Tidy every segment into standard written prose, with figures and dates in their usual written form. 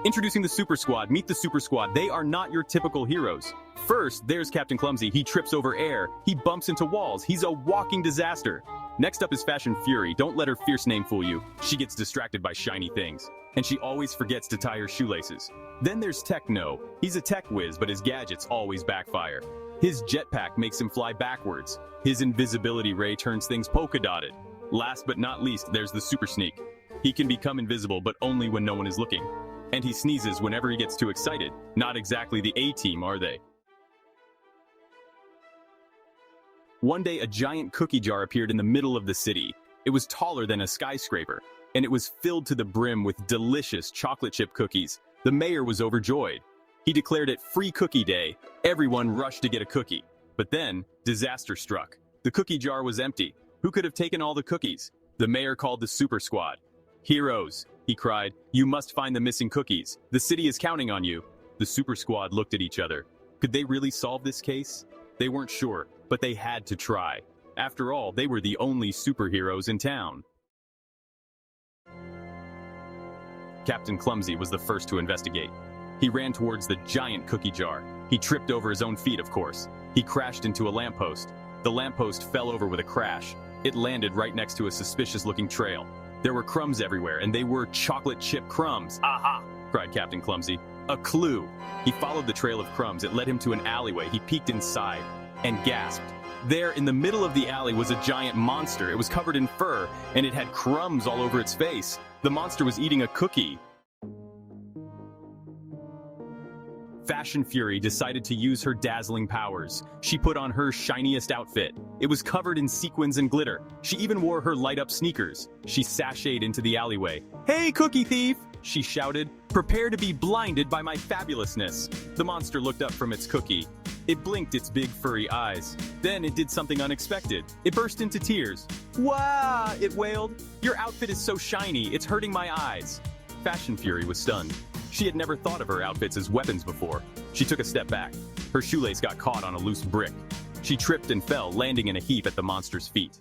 Introducing the Super Squad. Meet the Super Squad. They are not your typical heroes. First, there's Captain Clumsy. He trips over air. He bumps into walls. He's a walking disaster. Next up is Fashion Fury. Don't let her fierce name fool you. She gets distracted by shiny things. And she always forgets to tie her shoelaces. Then there's Techno. He's a tech whiz, but his gadgets always backfire. His jetpack makes him fly backwards. His invisibility ray turns things polka-dotted. Last but not least, there's the Super Sneak. He can become invisible, but only when no one is looking. And he sneezes whenever he gets too excited. Not exactly the A-team, are they? One day, a giant cookie jar appeared in the middle of the city. It was taller than a skyscraper, and it was filled to the brim with delicious chocolate chip cookies. The mayor was overjoyed. He declared it Free Cookie Day. Everyone rushed to get a cookie. But then, disaster struck. The cookie jar was empty. Who could have taken all the cookies? The mayor called the Super Squad. "Heroes," he cried, "you must find the missing cookies. The city is counting on you." The Super Squad looked at each other. Could they really solve this case? They weren't sure, but they had to try. After all, they were the only superheroes in town. Captain Clumsy was the first to investigate. He ran towards the giant cookie jar. He tripped over his own feet, of course. He crashed into a lamppost. The lamppost fell over with a crash. It landed right next to a suspicious-looking trail. There were crumbs everywhere, and they were chocolate chip crumbs. "Aha!" cried Captain Clumsy. A clue! He followed the trail of crumbs. It led him to an alleyway. He peeked inside and gasped. There, in the middle of the alley, was a giant monster. It was covered in fur, and it had crumbs all over its face. The monster was eating a cookie. Fashion Fury decided to use her dazzling powers. She put on her shiniest outfit. It was covered in sequins and glitter. She even wore her light-up sneakers. She sashayed into the alleyway. "Hey, cookie thief!" she shouted. "Prepare to be blinded by my fabulousness." The monster looked up from its cookie. It blinked its big furry eyes. Then it did something unexpected. It burst into tears. "Wah!" it wailed. "Your outfit is so shiny, it's hurting my eyes." Fashion Fury was stunned. She had never thought of her outfits as weapons before. She took a step back. Her shoelace got caught on a loose brick. She tripped and fell, landing in a heap at the monster's feet.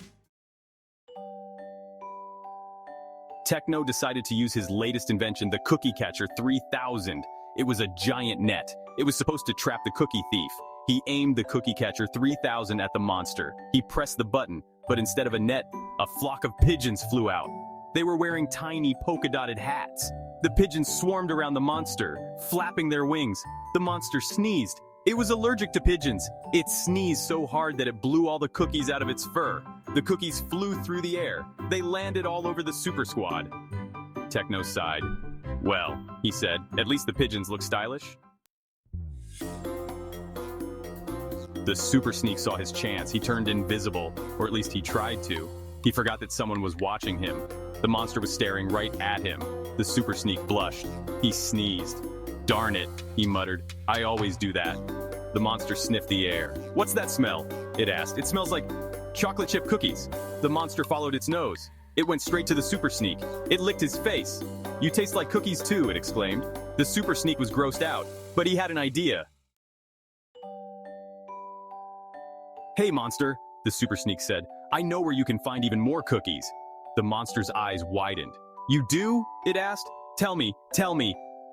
Techno decided to use his latest invention, the Cookie Catcher 3000. It was a giant net. It was supposed to trap the cookie thief. He aimed the Cookie Catcher 3000 at the monster. He pressed the button, but instead of a net, a flock of pigeons flew out. They were wearing tiny polka-dotted hats. The pigeons swarmed around the monster, flapping their wings. The monster sneezed. It was allergic to pigeons. It sneezed so hard that it blew all the cookies out of its fur. The cookies flew through the air. They landed all over the Super Squad. Techno sighed. "Well," he said, "at least the pigeons look stylish." The Super Sneak saw his chance. He turned invisible, or at least he tried to. He forgot that someone was watching him. The monster was staring right at him. The Super Sneak blushed. He sneezed. "Darn it," he muttered. "I always do that." The monster sniffed the air. "What's that smell?" it asked. "It smells like chocolate chip cookies." The monster followed its nose. It went straight to the Super Sneak. It licked his face. "You taste like cookies too," it exclaimed. The Super Sneak was grossed out, but he had an idea. "Hey, monster," the Super Sneak said. "I know where you can find even more cookies." The monster's eyes widened. "You do?" it asked. Tell me.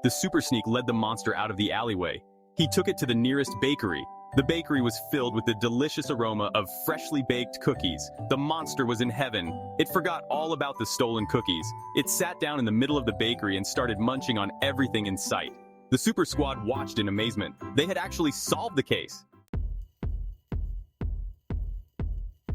The Super Sneak led the monster out of the alleyway. He took it to the nearest bakery. The bakery was filled with the delicious aroma of freshly baked cookies. The monster was in heaven. It forgot all about the stolen cookies. It sat down in the middle of the bakery and started munching on everything in sight. The Super Squad watched in amazement. They had actually solved the case.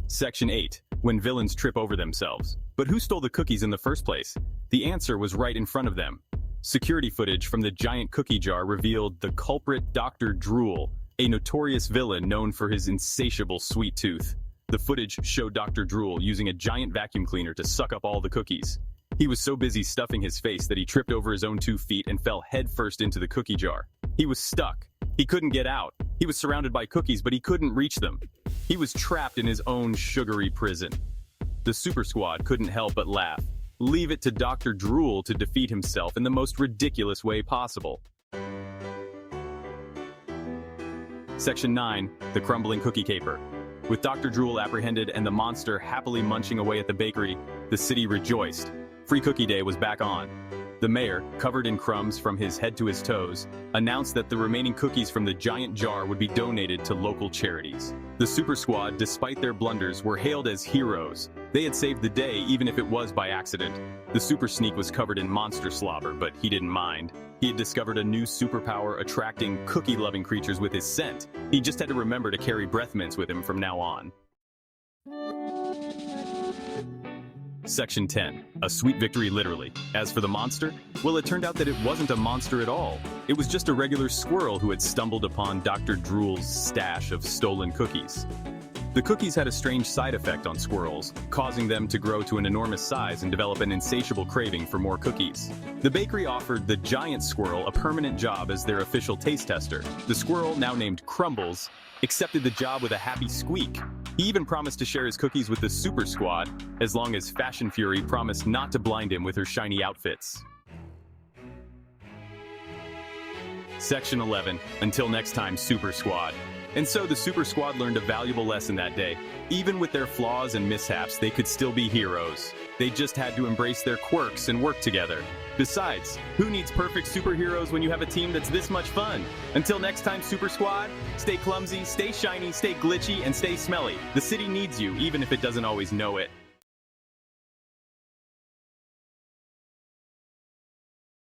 Section 8. When villains trip over themselves. But who stole the cookies in the first place? The answer was right in front of them. Security footage from the giant cookie jar revealed the culprit Dr. Drool, a notorious villain known for his insatiable sweet tooth. The footage showed Dr. Drool using a giant vacuum cleaner to suck up all the cookies. He was so busy stuffing his face that he tripped over his own 2 feet and fell headfirst into the cookie jar. He was stuck. He couldn't get out. He was surrounded by cookies, but he couldn't reach them. He was trapped in his own sugary prison. The Super Squad couldn't help but laugh. Leave it to Dr. Drool to defeat himself in the most ridiculous way possible. Section 9. The Crumbling Cookie Caper. With Dr. Drool apprehended and the monster happily munching away at the bakery, the city rejoiced. Free Cookie Day was back on. The mayor, covered in crumbs from his head to his toes, announced that the remaining cookies from the giant jar would be donated to local charities. The Super Squad, despite their blunders, were hailed as heroes. They had saved the day, even if it was by accident. The Super Sneak was covered in monster slobber, but he didn't mind. He had discovered a new superpower attracting cookie-loving creatures with his scent. He just had to remember to carry breath mints with him from now on. Section 10. A sweet victory literally. As for the monster, well, it turned out that it wasn't a monster at all. It was just a regular squirrel who had stumbled upon Dr. Drool's stash of stolen cookies. The cookies had a strange side effect on squirrels, causing them to grow to an enormous size and develop an insatiable craving for more cookies. The bakery offered the giant squirrel a permanent job as their official taste tester. The squirrel, now named Crumbles, accepted the job with a happy squeak. He even promised to share his cookies with the Super Squad, as long as Fashion Fury promised not to blind him with her shiny outfits. Section 11. Until next time, Super Squad. And so the Super Squad learned a valuable lesson that day. Even with their flaws and mishaps, they could still be heroes. They just had to embrace their quirks and work together. Besides, who needs perfect superheroes when you have a team that's this much fun? Until next time, Super Squad, stay clumsy, stay shiny, stay glitchy, and stay smelly. The city needs you, even if it doesn't always know it.